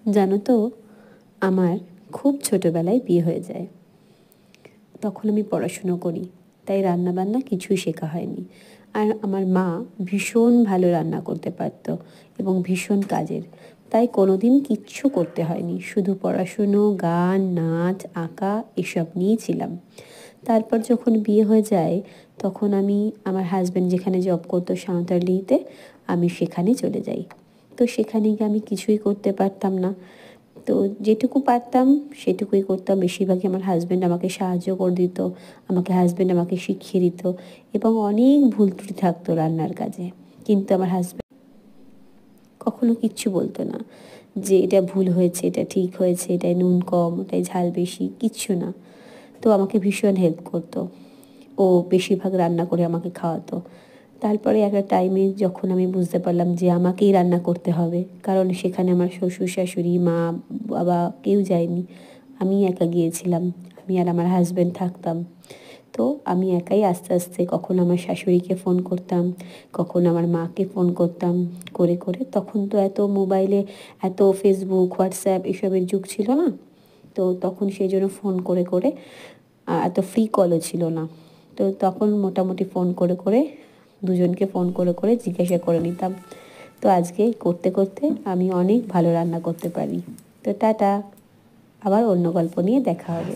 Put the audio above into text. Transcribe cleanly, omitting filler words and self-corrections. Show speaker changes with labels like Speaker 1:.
Speaker 1: জানো তো, আমার খুব ছোটোবেলায় বিয়ে হয়ে যায়। তখন আমি পড়াশুনো করি, তাই রান্নাবান্না কিছুই শেখা হয়নি। আর আমার মা ভীষণ ভালো রান্না করতে পারতো এবং ভীষণ কাজের, তাই কোনো দিন কিচ্ছু করতে হয়নি, শুধু পড়াশুনো, গান, নাচ, আঁকা এসব নিয়েই ছিলাম। তারপর যখন বিয়ে হয়ে যায় তখন আমি আমার হাজব্যান্ড যেখানে জব করতো সাঁওতালডিহিতে, আমি সেখানে চলে যাই। তো সেখানে গিয়ে আমি কিছুই করতে পারতাম না। তো যেটুকু পারতাম সেটুকুই করতাম। বেশিরভাগই আমার হাজব্যান্ড আমাকে সাহায্য করে দিত, হাজব্যান্ড আমাকে শিখিয়ে দিত এবং অনেক ভুল ত্রুটি থাকতো রান্নার কাজে, কিন্তু আমার হাজব্যান্ড কখনো কিচ্ছু বলতো না যে এটা ভুল হয়েছে, এটা ঠিক হয়েছে, এটায় নুন কম, ওটায় ঝাল বেশি, কিচ্ছু না। তো আমাকে ভীষণ হেল্প করতো। ও বেশিরভাগ রান্না করে আমাকে খাওয়াতো। তারপরে একটা টাইমে যখন আমি বুঝতে পারলাম যে আমাকেই রান্না করতে হবে, কারণ সেখানে আমার শ্বশুর শাশুড়ি, মা, বাবা কেউ যায়নি, আমি একা গিয়েছিলাম। আমি আর আমার হাজব্যান্ড থাকতাম। তো আমি একাই আস্তে আস্তে কখন আমার শাশুড়িকে ফোন করতাম, কখন আমার মাকে ফোন করতাম, করে করে তখন তো এত মোবাইলে, এত ফেসবুক, হোয়াটসঅ্যাপ এসবের যুগ ছিল না। তো তখন সেই জন্য ফোন করে করে, এত ফ্রি কলও ছিল না। তো তখন মোটামুটি ফোন করে করে, দুজনকে ফোন করে করে জিজ্ঞাসা করে নিতাম। তো আজকে করতে করতে আমি অনেক ভালো রান্না করতে পারি। তো টাটা, আবার অন্য গল্প নিয়ে দেখা হবে।